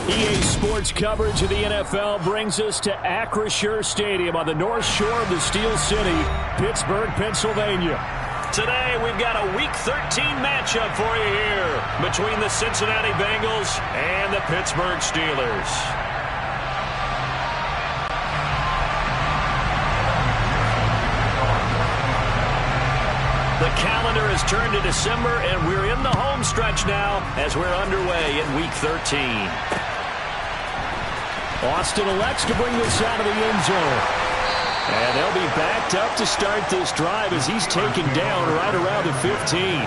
EA Sports coverage of the NFL brings us to Acrisure Stadium on the north shore of the Steel City, Pittsburgh, Pennsylvania. Today, we've got a Week 13 matchup for you here between the Cincinnati Bengals and the Pittsburgh Steelers. The calendar has turned to December, and we're in the home stretch now as we're underway in Week 13. Austin elects to bring this out of the end zone. And they'll be backed up to start this drive as he's taken down right around the 15.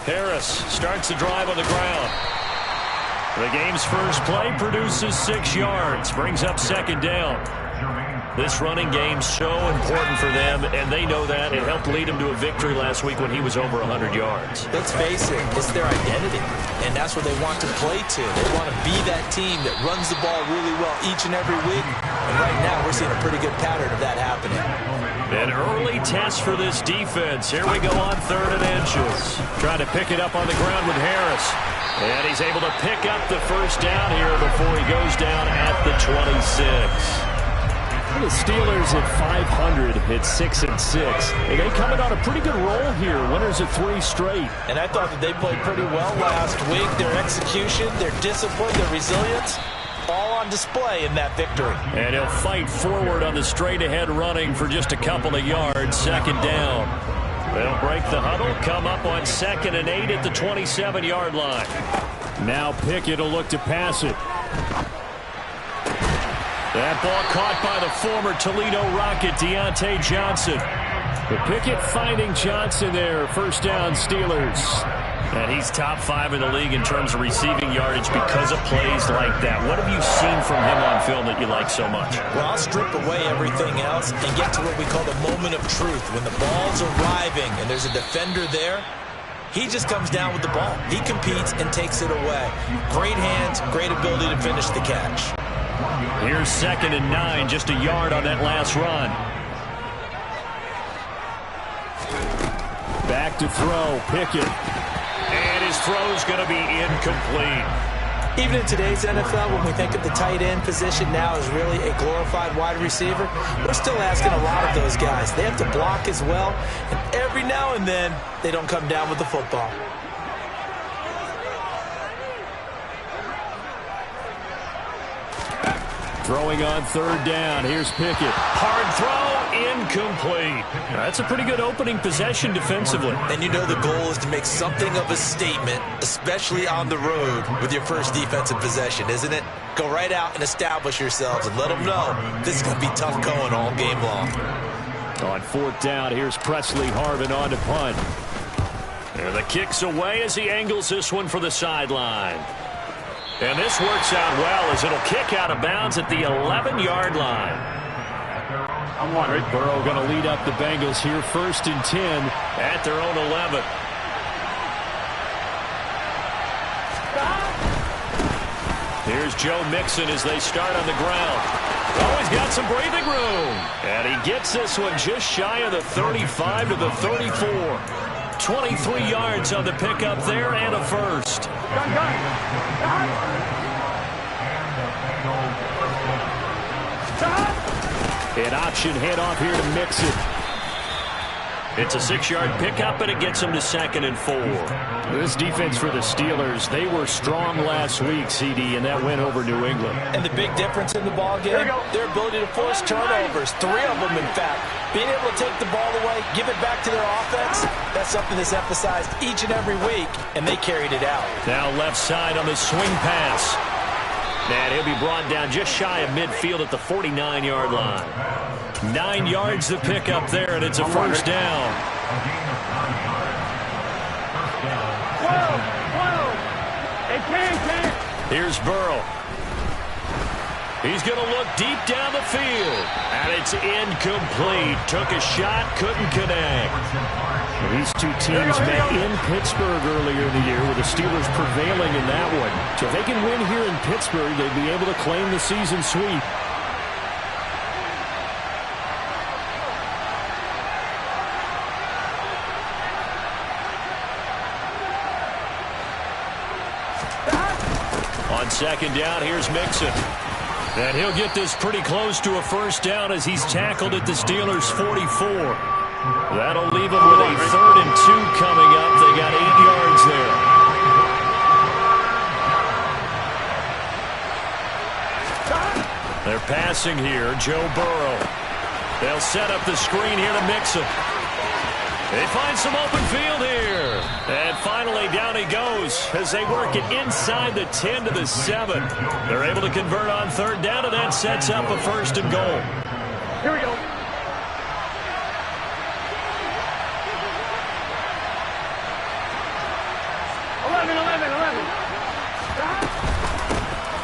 Harris starts the drive on the ground. The game's first play produces 6 yards, brings up second down. This running game's so important for them, and they know that. It helped lead them to a victory last week when he was over 100 yards. Let's face it, it's their identity, and that's what they want to play to. They want to be that team that runs the ball really well each and every week, and right now we're seeing a pretty good pattern of that happening. An early test for this defense. Here we go on 3rd and inches. Trying to pick it up on the ground with Harris. And he's able to pick up the first down here before he goes down at the 26. The Steelers at 500 at 6-6. And they coming on a pretty good roll here. Winners of 3 straight. And I thought that they played pretty well last week. Their execution, their discipline, their resilience, all on display in that victory. And he'll fight forward on the straight-ahead running for just a couple of yards. Second down. They'll break the huddle, come up on 2nd and 8 at the 27-yard line. Now Pickett will look to pass it. That ball caught by the former Toledo Rocket, Deontay Johnson. But Pickett finding Johnson there. First down, Steelers. And he's top 5 in the league in terms of receiving yardage because of plays like that. What have you seen from him on film that you like so much? Well, I'll strip away everything else and get to what we call the moment of truth. When the ball's arriving and there's a defender there, he just comes down with the ball. He competes and takes it away. Great hands, great ability to finish the catch. Here's 2nd and 9, just a yard on that last run. Back to throw, Pickett. And his throw's going to be incomplete. Even in today's NFL, when we think of the tight end position now as really a glorified wide receiver, we're still asking a lot of those guys. They have to block as well, and every now and then, they don't come down with the football. Throwing on 3rd down. Here's Pickett. Hard throw, incomplete. That's a pretty good opening possession defensively. And you know the goal is to make something of a statement, especially on the road with your first defensive possession, isn't it? Go right out and establish yourselves and let them know this is going to be tough going all game long. On 4th down, here's Presley Harvin on to punt. And the kick's away as he angles this one for the sideline. And this works out well as it'll kick out of bounds at the 11-yard line. Burrow going to lead up the Bengals here 1st and 10 at their own 11. Here's Joe Mixon as they start on the ground. Oh, he's got some breathing room. And he gets this one just shy of the 35 to the 34. 23 yards on the pickup there and a first. An option handoff here to Mixon. It's a 6-yard pickup, and it gets him to 2nd and 4. This defense for the Steelers, they were strong last week, CD, and that went over New England. And the big difference in the ball game, their ability to force turnovers. 3 of them, in fact. Being able to take the ball away, give it back to their offense, that's something that's emphasized each and every week, and they carried it out. Now left side on the swing pass. And he'll be brought down just shy of midfield at the 49-yard line. 9 yards to pick up there, and it's a first down. Here's Burrow. He's going to look deep down the field, and it's incomplete. Took a shot, couldn't connect. These two teams met in Pittsburgh earlier in the year, with the Steelers prevailing in that one. So if they can win here in Pittsburgh, they'd be able to claim the season sweep. On second down, here's Mixon. And he'll get this pretty close to a first down as he's tackled at the Steelers' 44. That'll leave them with a 3rd and 2 coming up. They got 8 yards there. They're passing here. Joe Burrow. They'll set up the screen here to Mixon. They find some open field here. And finally, down he goes as they work it inside the 10 to the 7. They're able to convert on 3rd down, and that sets up a 1st and goal. Here we go.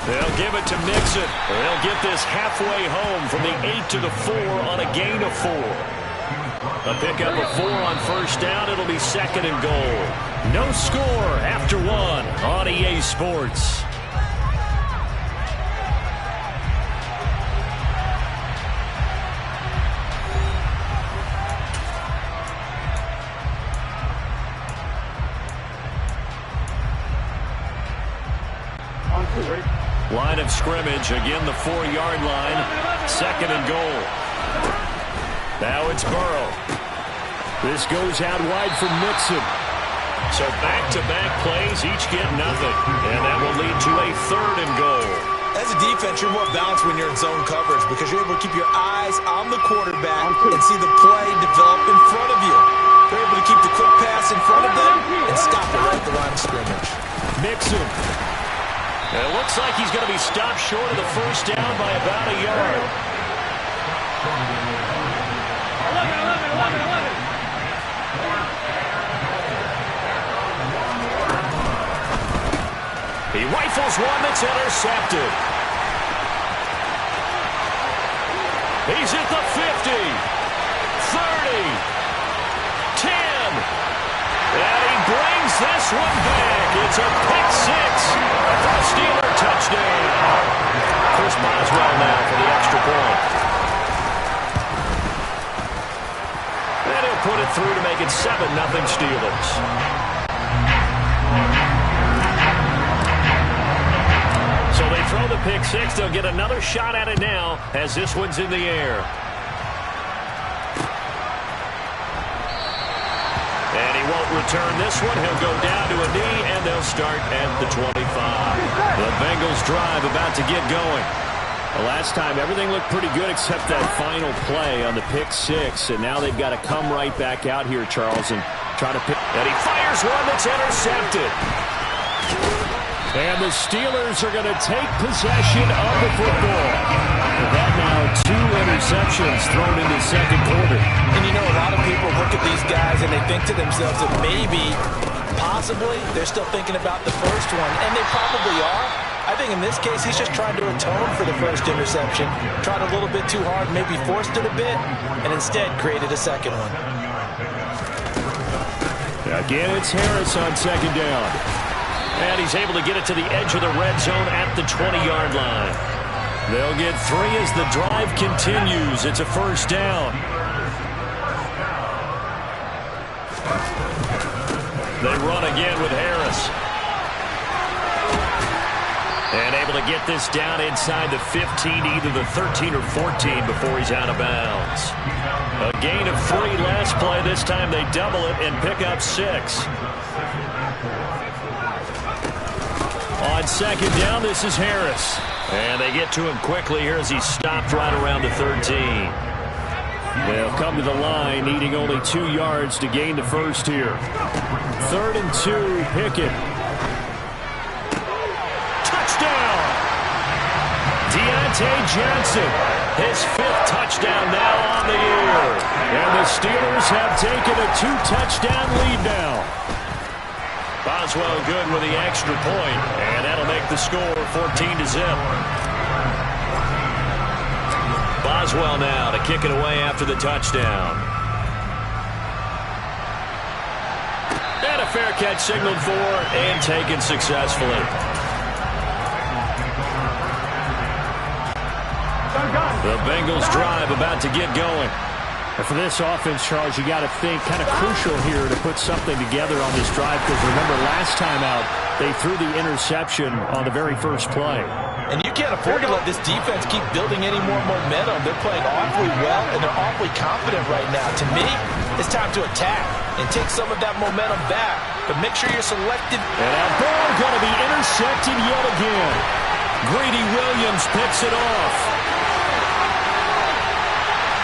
They'll give it to Mixon. They'll get this halfway home from the 8 to the 4 on a gain of 4. A pickup of 4 on 1st down. It'll be 2nd and goal. No score after 1 on EA Sports. Line of scrimmage, again the 4-yard line, 2nd and goal. Now it's Burrow. This goes out wide for Mixon. So back-to-back plays, each get nothing. And that will lead to a 3rd and goal. As a defense, you're more balanced when you're in zone coverage because you're able to keep your eyes on the quarterback and see the play develop in front of you. They're able to keep the quick pass in front of them and stop it right at the line of scrimmage. Mixon. It looks like he's going to be stopped short of the 1st down by about a yard. He rifles one that's intercepted. He's at the 50, 30, 10. And he brings this one back. It's a pick 6 for a Steeler touchdown. Chris Boswell now for the extra point. And he'll put it through to make it 7-0 Steelers. So they throw the pick 6. They'll get another shot at it now as this one's in the air. And he won't return this one. He'll go down to a knee, and they'll start at the 25. The Bengals drive about to get going. The last time, everything looked pretty good except that final play on the pick 6. And now they've got to come right back out here, Charles, and try to pick. And he fires one that's intercepted. And the Steelers are going to take possession of the football. With that now, 2 interceptions thrown in the 2nd quarter. And you know, a lot of people look at these guys and they think to themselves that maybe, possibly, they're still thinking about the first one. And they probably are. I think in this case, he's just trying to atone for the first interception. Tried a little bit too hard, maybe forced it a bit, and instead created a 2nd one. Again, it's Harris on 2nd down. And he's able to get it to the edge of the red zone at the 20-yard line. They'll get 3 as the drive continues. It's a 1st down. They run again with Harris. And able to get this down inside the 15, either the 13 or 14 before he's out of bounds. A gain of 3 last play. This time they double it and pick up 6. On 2nd down, this is Harris. And they get to him quickly here as he's stopped right around the 13. They'll come to the line, needing only 2 yards to gain the 1st here. 3rd and 2, Pickett. Touchdown! Deontay Johnson, his 5th touchdown now on the year. And the Steelers have taken a 2-touchdown lead now. Boswell good with the extra point, and that'll make the score 14-0. Boswell now to kick it away after the touchdown. a fair catch signaled for and taken successfully. The Bengals drive about to get going. And for this offense, Charles, you got to think kind of crucial here to put something together on this drive, because remember last time out they threw the interception on the very first play. And you can't afford to let this defense keep building any more momentum. They're playing awfully well, and they're awfully confident right now. To me, it's time to attack and take some of that momentum back. But make sure you're selected. And that ball going to be intercepted yet again. Greedy Williams picks it off.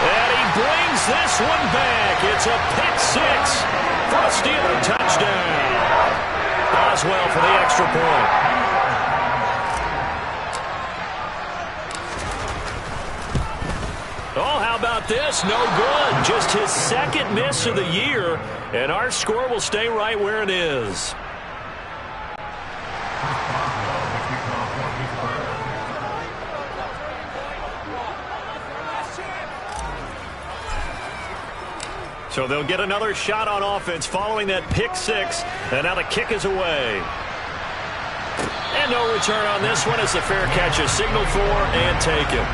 And he brings this one back. It's a pick six for a Steeler touchdown. Boswell for the extra point. Oh, how about this? No good. Just his second miss of the year, and our score will stay right where it is. So they'll get another shot on offense following that pick six, and now the kick is away. And no return on this one as the fair catch is signaled for and taken.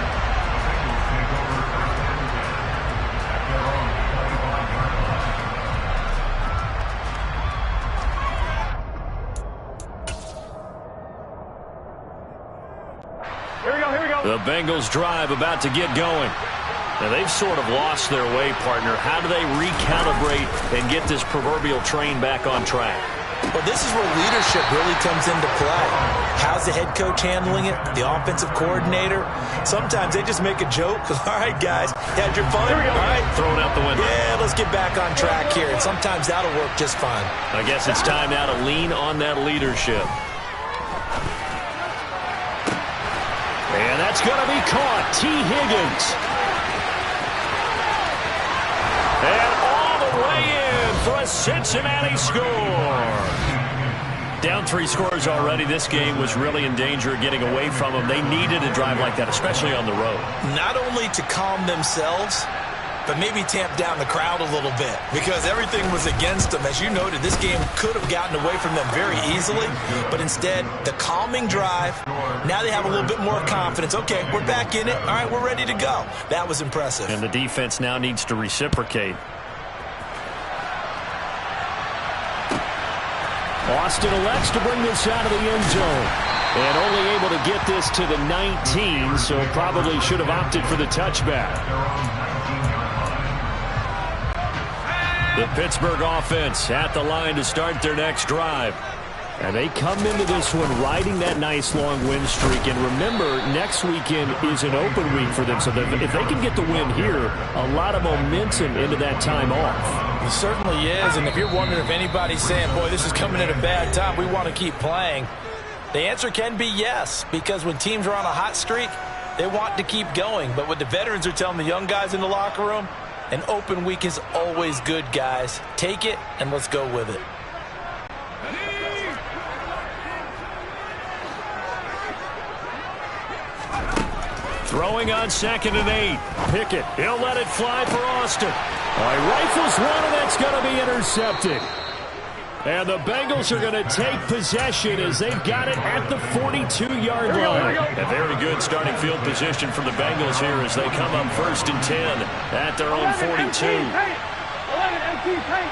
The Bengals drive about to get going. Now, they've sort of lost their way, partner. How do they recalibrate and get this proverbial train back on track? Well, this is where leadership really comes into play. How's the head coach handling it? The offensive coordinator? Sometimes they just make a joke. All right, guys, had your fun? All right. Throw it out the window. Yeah, let's get back on track here. And sometimes that'll work just fine. I guess it's time now to lean on that leadership. And that's going to be caught. T. Higgins. And all the way in for a Cincinnati score. Down 3 scores already. This game was really in danger of getting away from them. They needed a drive like that, especially on the road. Not only to calm themselves, but maybe tamp down the crowd a little bit, because everything was against them. As you noted, this game could have gotten away from them very easily, but instead, the calming drive, now they have a little bit more confidence. Okay, we're back in it. All right, we're ready to go. That was impressive. And the defense now needs to reciprocate. Austin elects to bring this out of the end zone. And only able to get this to the 19, so probably should have opted for the touchback. The Pittsburgh offense at the line to start their next drive. And they come into this one riding that nice long win streak. And remember, next weekend is an open week for them. So if they can get the win here, a lot of momentum into that time off. It certainly is. And if you're wondering if anybody's saying, boy, this is coming at a bad time, we want to keep playing, the answer can be yes. Because when teams are on a hot streak, they want to keep going. But what the veterans are telling the young guys in the locker room, an open week is always good, guys. Take it, and let's go with it. Throwing on 2nd and 8. Pickett, he'll let it fly for Austin. He rifles one, and that's going to be intercepted. And the Bengals are going to take possession as they've got it at the 42-yard line. A very good starting field position for the Bengals here as they come up 1st and 10 at their own 42. 11 MT tank.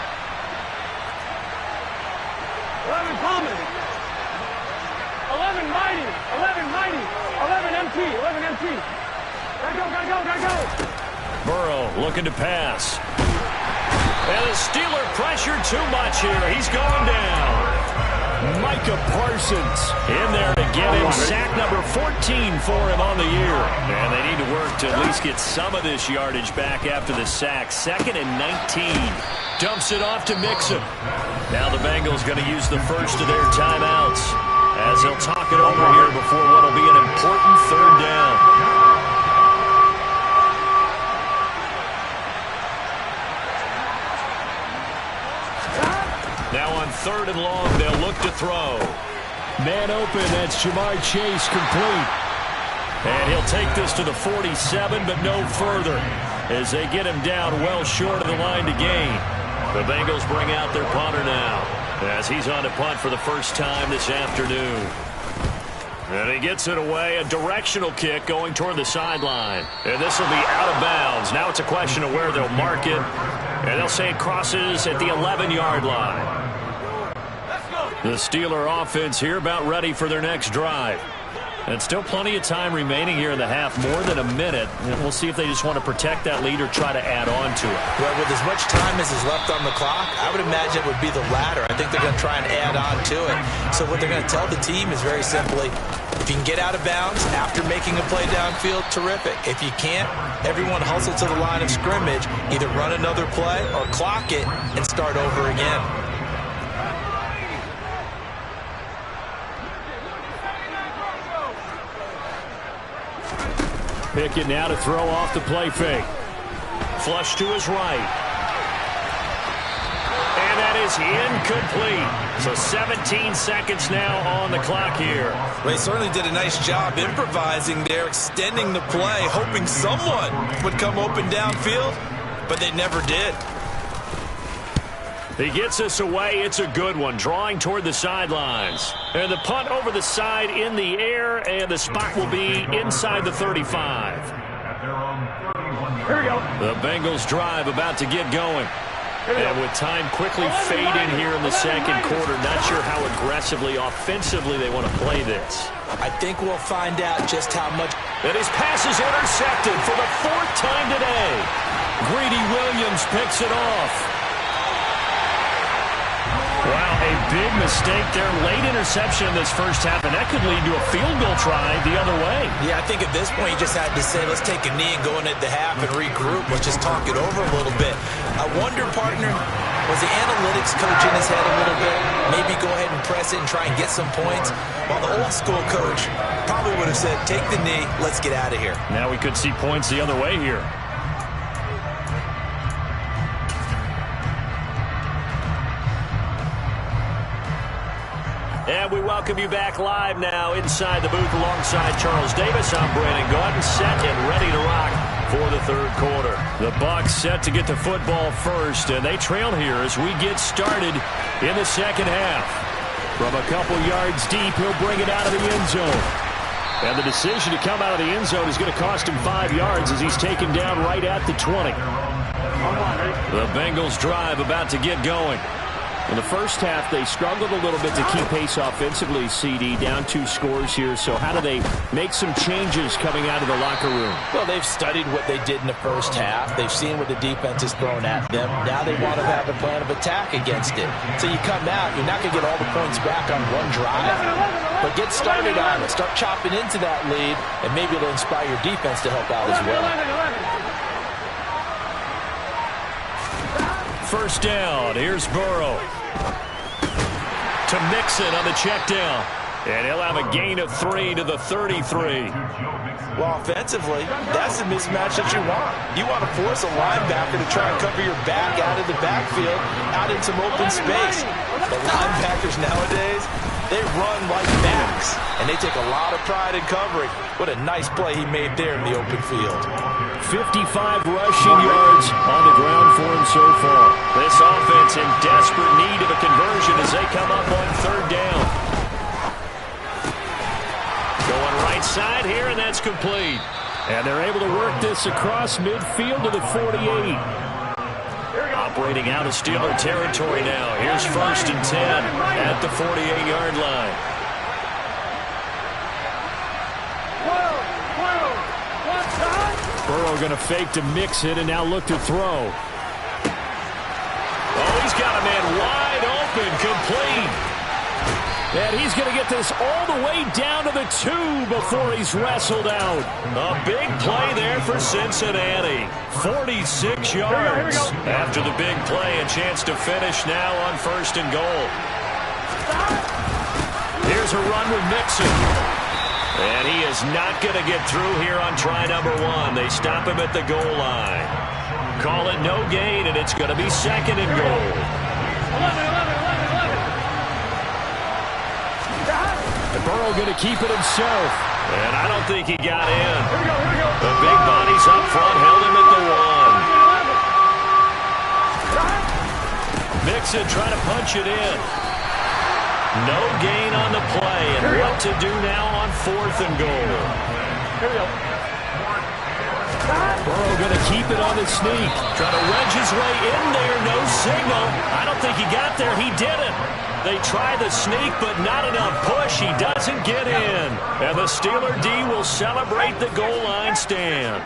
11 common. 11 mighty. 11 mighty. 11 MT. 11 MT. Gotta go. Burrow looking to pass. And the Steeler pressure too much here. He's going down. Micah Parsons in there to get him. Sack number 14 for him on the year. And they need to work to at least get some of this yardage back after the sack. 2nd and 19. Dumps it off to Mixon. Now the Bengals going to use the first of their timeouts as they'll talk it over here before what will be an important 3rd down. Now on 3rd and long, they'll look to throw. Man open, that's Jamar Chase complete. And he'll take this to the 47, but no further as they get him down well short of the line to gain. The Bengals bring out their punter now. as he's on to punt for the first time this afternoon. And he gets it away, a directional kick going toward the sideline. And this will be out of bounds. Now it's a question of where they'll mark it. And they'll say it crosses at the 11-yard line. The Steeler offense here about ready for their next drive. And still plenty of time remaining here in the half, more than a minute. And we'll see if they just want to protect that lead or try to add on to it. Well, with as much time as is left on the clock, I would imagine it would be the latter. I think they're going to try and add on to it. So what they're going to tell the team is very simply, if you can get out of bounds after making a play downfield, terrific. If you can't, everyone hustle to the line of scrimmage, either run another play or clock it and start over again. Pickett now to throw off the play fake. Flush to his right. And that is incomplete. So 17 seconds now on the clock here. Well, they certainly did a nice job improvising there, extending the play, hoping someone would come open downfield, but they never did. He gets us away. It's a good one, drawing toward the sidelines. And the punt over the side in the air, and the spot will be inside the 35. Here we go. The Bengals drive about to get going. And with time quickly fading here in the second quarter, not sure how aggressively, offensively they want to play this. I think we'll find out just how much. And his pass is intercepted for the 4th time today. Greedy Williams picks it off. Wow, a big mistake there. Late interception in this first half, and that could lead to a field goal try the other way. Yeah, I think at this point you just had to say, let's take a knee and go in at the half and regroup. Let's just talk it over a little bit. I wonder, partner, was the analytics coach in his head a little bit? Maybe go ahead and press it and try and get some points? While the old school coach probably would have said, take the knee, let's get out of here. Now we could see points the other way here. And we welcome you back live now inside the booth alongside Charles Davis. I'm Brandon Gaudin, set and ready to rock for the third quarter. The Bucs set to get the football first, and they trail here as we get started in the second half. From a couple yards deep, he'll bring it out of the end zone. And the decision to come out of the end zone is going to cost him 5 yards as he's taken down right at the 20. The Bengals drive about to get going. In the first half, they struggled a little bit to keep pace offensively, CD, down 2 scores here. So how do they make some changes coming out of the locker room? Well, they've studied what they did in the first half. They've seen what the defense has thrown at them. Now they want to have a plan of attack against it. So you come out, you're not going to get all the points back on one drive, but get started on it. Start chopping into that lead, and maybe it'll inspire your defense to help out as well. First down, here's Burrow. To Mixon on the check down. And he'll have a gain of 3 to the 33. Well, offensively, that's the mismatch that you want. You want to force a linebacker to try and cover your back out of the backfield, out in some open space. The linebackers nowadays, they run like backs, and they take a lot of pride in covering. What a nice play he made there in the open field. 55 rushing yards on the ground for him so far. This offense in desperate need of a conversion as they come up on third down. Going right side here, and that's complete. And they're able to work this across midfield to the 48. Operating out of Steeler territory now. Here's 1st and 10 at the 48-yard line. Burrow going to fake to mix it and now look to throw. Oh, he's got a man wide open, complete. And he's going to get this all the way down to the 2 before he's wrestled out. A big play there for Cincinnati. 46 yards. After the big play, a chance to finish now on 1st and goal. Here's a run with Mixon. And he is not going to get through here on try number 1. They stop him at the goal line. Call it no gain, and it's going to be 2nd and goal. 11. Burrow going to keep it himself. And I don't think he got in. Here we go. The big bodies up front held him at the 1. Mixon trying to punch it in. No gain on the play, and what to do now on 4th and goal. Here we go. Burrow going to keep it on the sneak. Trying to wedge his way in there. No signal. I don't think he got there. He didn't. They try the sneak, but not enough push. He doesn't get in. And the Steeler D will celebrate the goal line stand.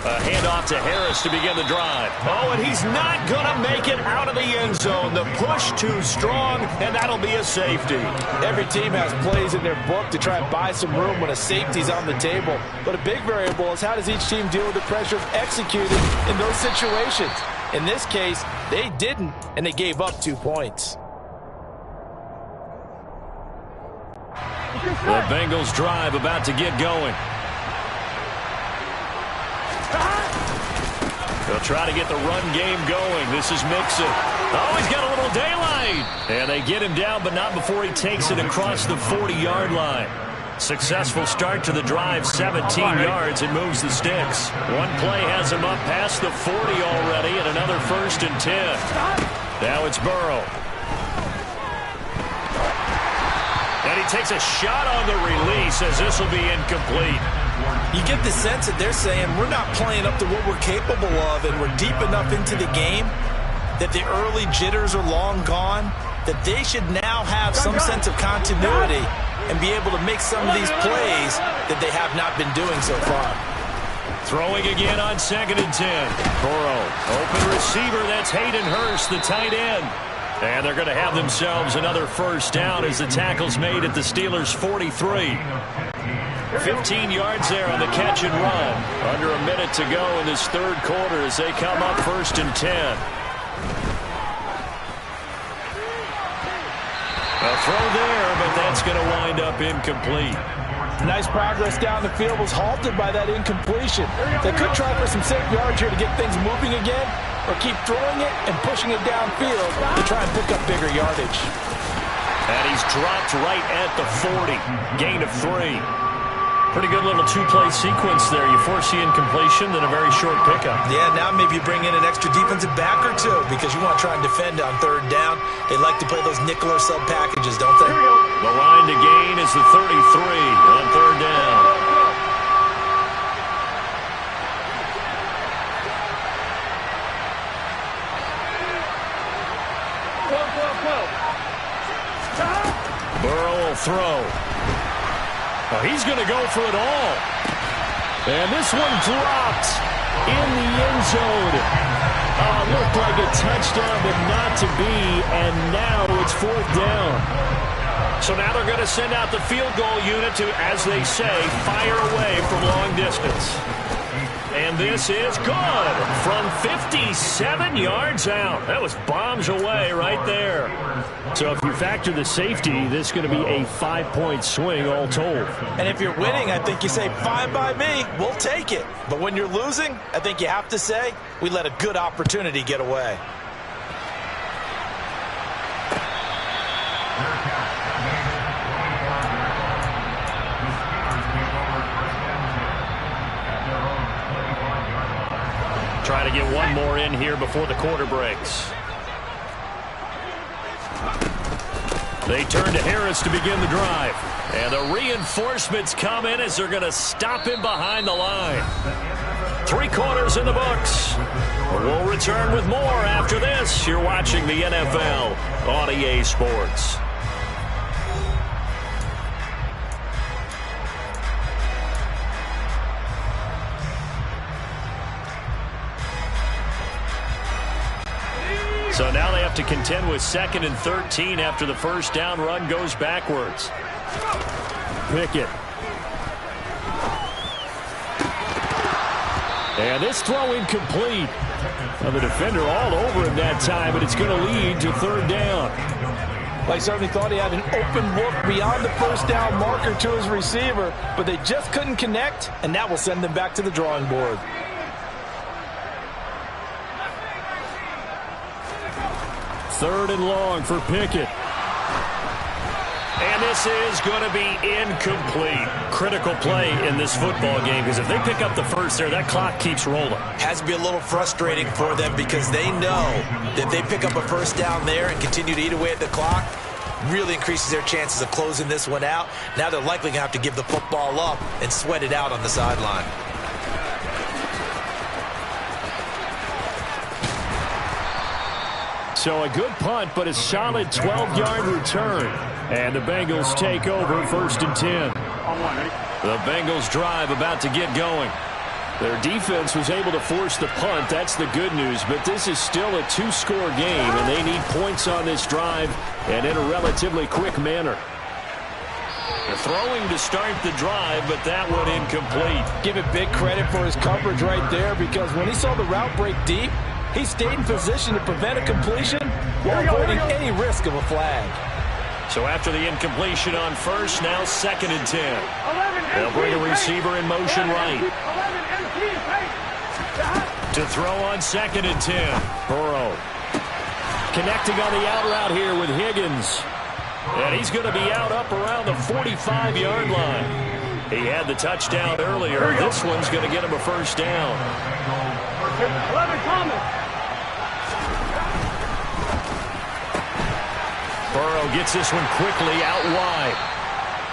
A handoff to Harris to begin the drive. Oh, and he's not going to make it out of the end zone. The push too strong, and that'll be a safety. Every team has plays in their book to try and buy some room when a safety's on the table. But a big variable is how does each team deal with the pressure of executing in those situations. In this case, they didn't, and they gave up 2 points. The Bengals drive about to get going. They'll try to get the run game going. This is Mixon. Oh, he's got a little daylight. And they get him down, but not before he takes it across the 40-yard line. Successful start to the drive, 17 yards, and moves the sticks. One play has him up past the 40 already, and another 1st and 10. Now it's Burrow. And he takes a shot on the release as this will be incomplete. You get the sense that they're saying we're not playing up to what we're capable of, and we're deep enough into the game that the early jitters are long gone, that they should now have some sense of continuity and be able to make some of these plays that they have not been doing so far. Throwing again on 2nd and 10. Burrow, open receiver. That's Hayden Hurst, the tight end. And they're going to have themselves another 1st down as the tackle's made at the Steelers' 43. 15 yards there on the catch and run. Under a minute to go in this 3rd quarter as they come up 1st and 10. A throw there, but that's going to wind up incomplete. Nice progress down the field was halted by that incompletion. They could try for some safe yards here to get things moving again, or keep throwing it and pushing it downfield to try and pick up bigger yardage. And he's dropped right at the 40. Gain of 3. Pretty good little 2-play sequence there. You foresee incompletion, then a very short pickup. Yeah, now maybe you bring in an extra defensive back or two because you want to try and defend on 3rd down. They like to play those nickel or sub packages, don't they? The line to gain is the 33 on 3rd down. Burrow will throw. Oh, he's going to go for it all. And this one dropped in the end zone. Looked like a touchdown, but not to be. And now it's 4th down. So now they're going to send out the field goal unit to, as they say, fire away from long distance. And this is good from 57 yards out. That was bombs away right there. So if you factor the safety, this is going to be a 5-point swing all told. And if you're winning, I think you say, fine by me, we'll take it. But when you're losing, I think you have to say, we let a good opportunity get away. Try to get one more in here before the quarter breaks. They turn to Harris to begin the drive. And the reinforcements come in as they're going to stop him behind the line. 3 quarters in the books. We'll return with more after this. You're watching the NFL on EA Sports. So now they have to contend with 2nd and 13 after the 1st down run goes backwards. Pickett. And this throw incomplete. Well, the defender all over him that time, but it's going to lead to 3rd down. I certainly thought he had an open look beyond the 1st down marker to his receiver, but they just couldn't connect, and that will send them back to the drawing board. Third and long for Pickett. And this is going to be incomplete. Critical play in this football game, because if they pick up the first there, that clock keeps rolling. Has to be a little frustrating for them because they know that if they pick up a first down there and continue to eat away at the clock, really increases their chances of closing this one out. Now they're likely going to have to give the football up and sweat it out on the sideline. So a good punt, but a solid 12-yard return. And the Bengals take over 1st and 10. The Bengals drive about to get going. Their defense was able to force the punt. That's the good news. But this is still a 2-score game, and they need points on this drive and in a relatively quick manner. They're throwing to start the drive, but that one incomplete. Give it big credit for his coverage right there, because when he saw the route break deep, he stayed in position to prevent a completion while avoiding any risk of a flag. So after the incompletion on first, now 2nd and 10. They'll bring a receiver in motion right. To throw on 2nd and 10. Burrow connecting on the out route here with Higgins. And he's going to be out up around the 45-yard line. He had the touchdown earlier. This one's going to get him a first down. 11 Thomas. Burrow gets this one quickly out wide.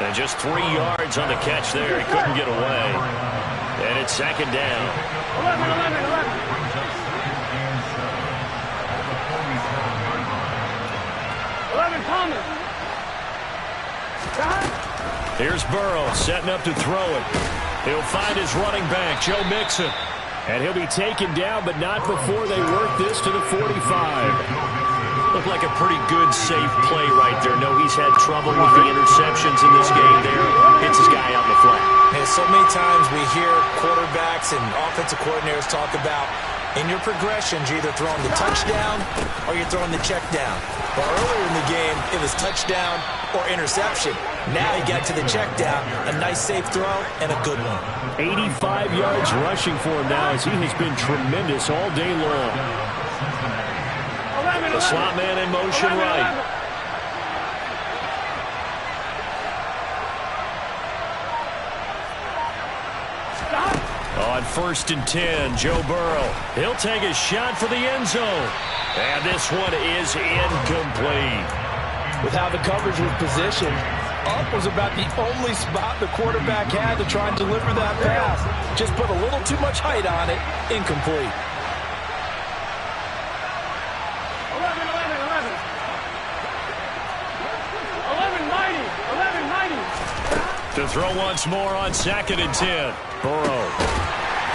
And just 3 yards on the catch there. He couldn't get away. And it's 2nd down. 11 Thomas. Here's Burrow setting up to throw it. He'll find his running back, Joe Mixon. And he'll be taken down, but not before they work this to the 45. Looked like a pretty good, safe play right there. No, he's had trouble with the interceptions in this game there. Hits his guy out in the flat. And so many times we hear quarterbacks and offensive coordinators talk about, in your progressions, you're either throwing the touchdown or you're throwing the check down. But earlier in the game, it was touchdown or interception. Now he got to the check down, a nice safe throw, and a good one. 85 yards rushing for him now, as he has been tremendous all day long. The slot man in motion right. On 1st and 10, Joe Burrow. He'll take a shot for the end zone. And this one is incomplete. With how the coverage was positioned, up was about the only spot the quarterback had to try and deliver that pass. Just put a little too much height on it. Incomplete. 11 To throw once more on 2nd and 10. Burrow.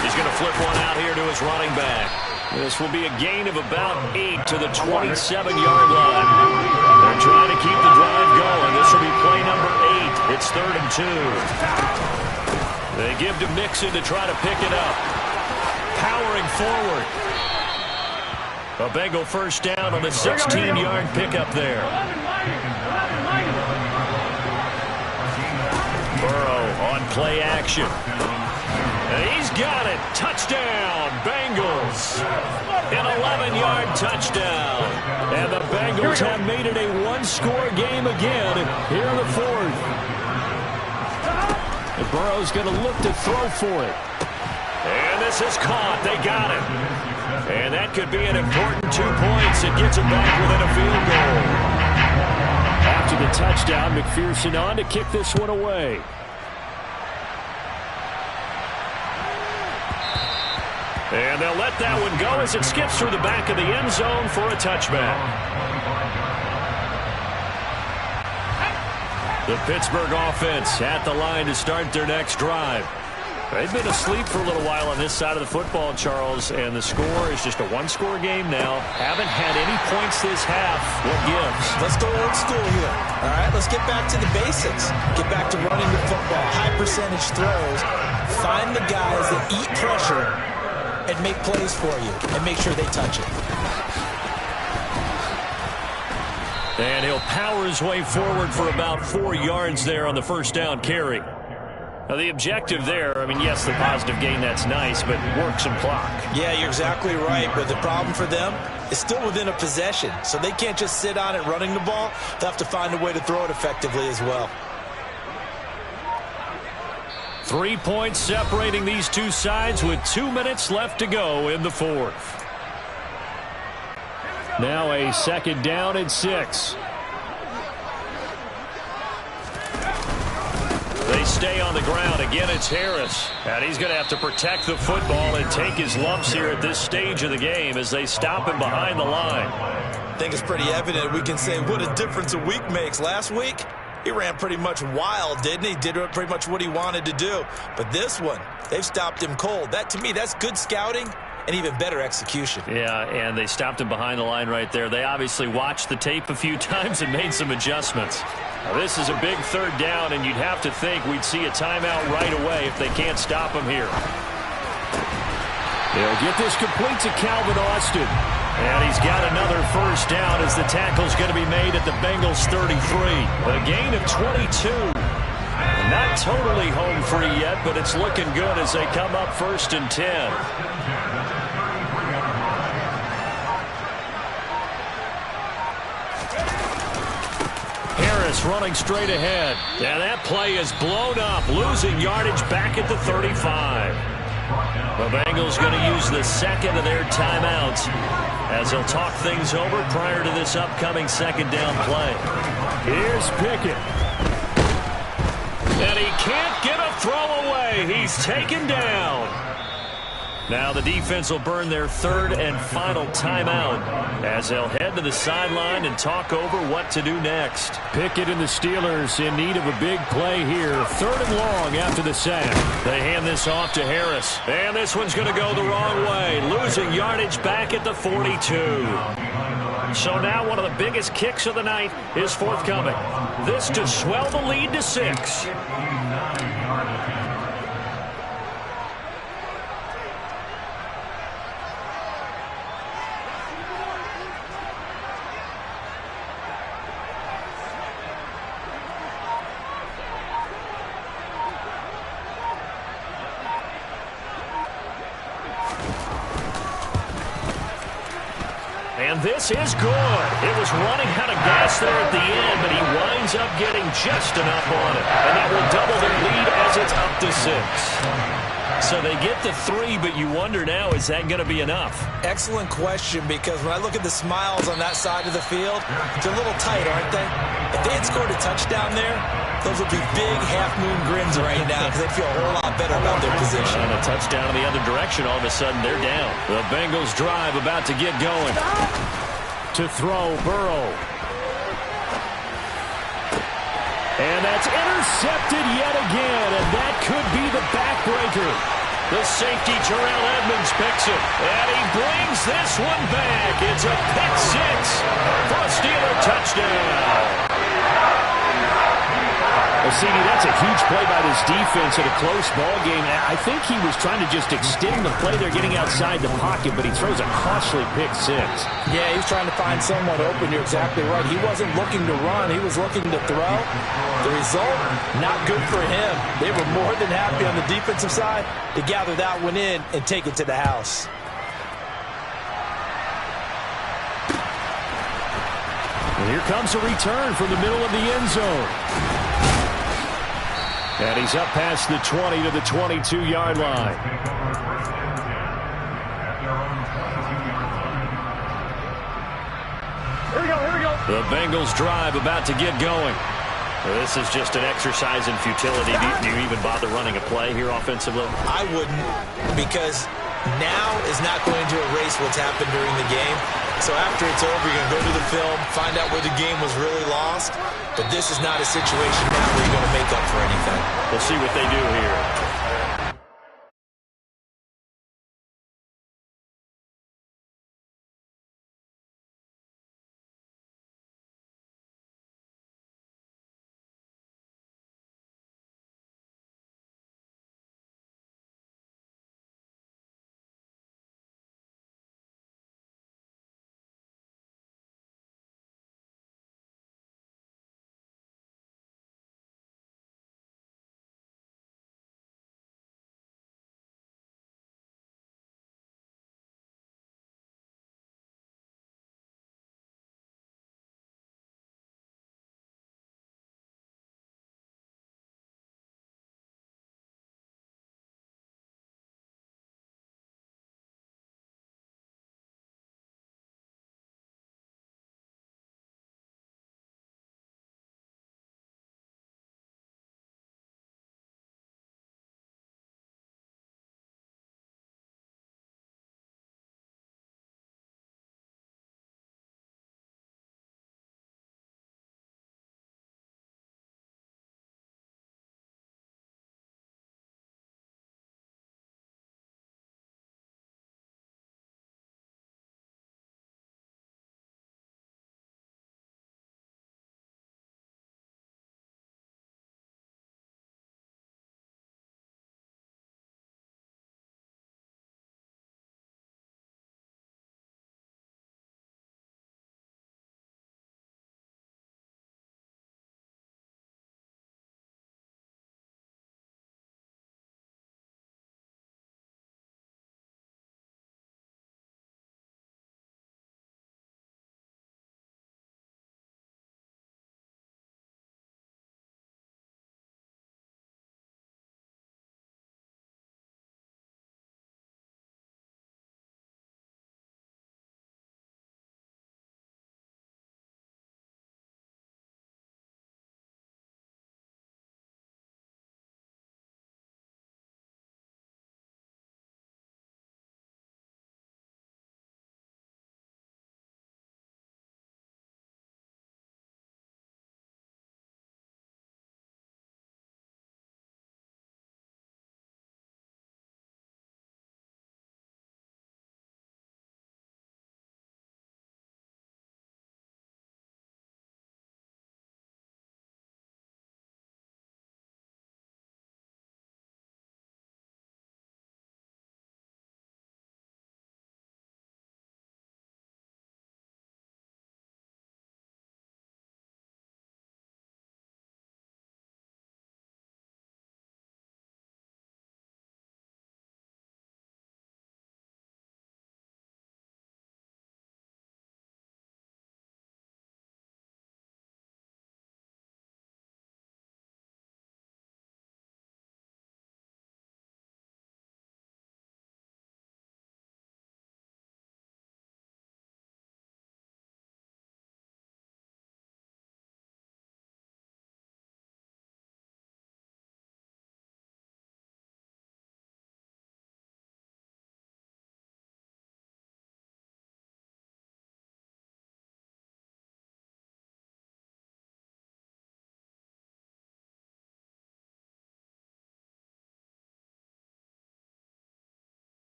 He's going to flip one out here to his running back. This will be a gain of about 8 to the 27-yard line. They're trying to keep the drive going. This will be play number 8. It's 3rd and 2. They give to Mixon to try to pick it up. Powering forward. A Bengal first down on the 16-yard pickup there. Burrow on play action. And he's got it. Touchdown, Bengals. An 11-yard touchdown. And the Bengals have made it a 1-score game again here in the 4th. And Burrow's going to look to throw for it. And this is caught. They got it. And that could be an important 2 points. It gets them back within a field goal. After the touchdown, McPherson on to kick this one away. And they'll let that one go as it skips through the back of the end zone for a touchback. The Pittsburgh offense at the line to start their next drive. They've been asleep for a little while on this side of the football, Charles, and the score is just a 1-score game now. Haven't had any points this half. What gives? Let's go old school here. All right, let's get back to the basics. Get back to running the football. High percentage throws. Find the guys that eat pressure and make plays for you and make sure they touch it. And he'll power his way forward for about 4 yards there on the first down carry. Now, the objective there, I mean, yes, the positive gain, that's nice, but work some clock. Yeah, you're exactly right. But the problem for them, is still within a possession, so they can't just sit on it running the ball. They'll have to find a way to throw it effectively as well. 3 points separating these two sides with 2 minutes left to go in the fourth. Now a 2nd down and 6. They stay on the ground. Again, it's Harris. And he's going to have to protect the football and take his lumps here at this stage of the game as they stop him behind the line. I think it's pretty evident. We can say what a difference a week makes. Last week, he ran pretty much wild, didn't he? Did pretty much what he wanted to do. But this one, they've stopped him cold. That, to me, that's good scouting and even better execution. Yeah, and they stopped him behind the line right there. They obviously watched the tape a few times and made some adjustments. Now, this is a big 3rd down, and you'd have to think we'd see a timeout right away if they can't stop him here. They'll get this complete to Calvin Austin. And he's got another 1st down as the tackle's going to be made at the Bengals 33. A gain of 22. Not totally home free yet, but it's looking good as they come up 1st and 10. Harris running straight ahead. And that play is blown up, losing yardage back at the 35. The Bengals going to use the 2nd of their timeouts as they'll talk things over prior to this upcoming 2nd down play. Here's Pickett. And he can't get a throw away. He's taken down. Now the defense will burn their 3rd and final timeout as they'll head to the sideline and talk over what to do next. Pickett and the Steelers in need of a big play here. 3rd and long after the sack. They hand this off to Harris. And this one's going to go the wrong way. Losing yardage back at the 42. So now one of the biggest kicks of the night is forthcoming. This to swell the lead to 6. And this is good. It was running out of gas there at the end, but he winds up getting just enough on it. And that will double their lead as it's up to 6. So they get the 3, but you wonder now, is that going to be enough? Excellent question, because when I look at the smiles on that side of the field, they're a little tight, aren't they? If they had scored a touchdown there, those would be big half-moon grins right now because they feel a whole lot better about their position. And a touchdown in the other direction, all of a sudden they're down. The Bengals drive about to get going. To throw, Burrow. And that's intercepted yet again, and that could be the backbreaker. The safety, Terrell Edmonds, picks it. And he brings this one back. It's a pick 6 for a Steeler touchdown. Well, CD, that's a huge play by this defense in a close ball game. I think he was trying to just extend the play. They're getting outside the pocket, but he throws a costly pick 6. Yeah, he was trying to find someone open. You're exactly right. He wasn't looking to run. He was looking to throw. The result, not good for him. They were more than happy on the defensive side to gather that one in and take it to the house. And here comes a return from the middle of the end zone. And he's up past the 20 to the 22-yard line. Here we go, here we go. The Bengals drive about to get going. This is just an exercise in futility. Do you even bother running a play here offensively? I wouldn't, because now is not going to erase what's happened during the game. So after it's over, you're going to go to the film, find out where the game was really lost. But this is not a situation now where you're going to make up for anything. We'll see what they do here.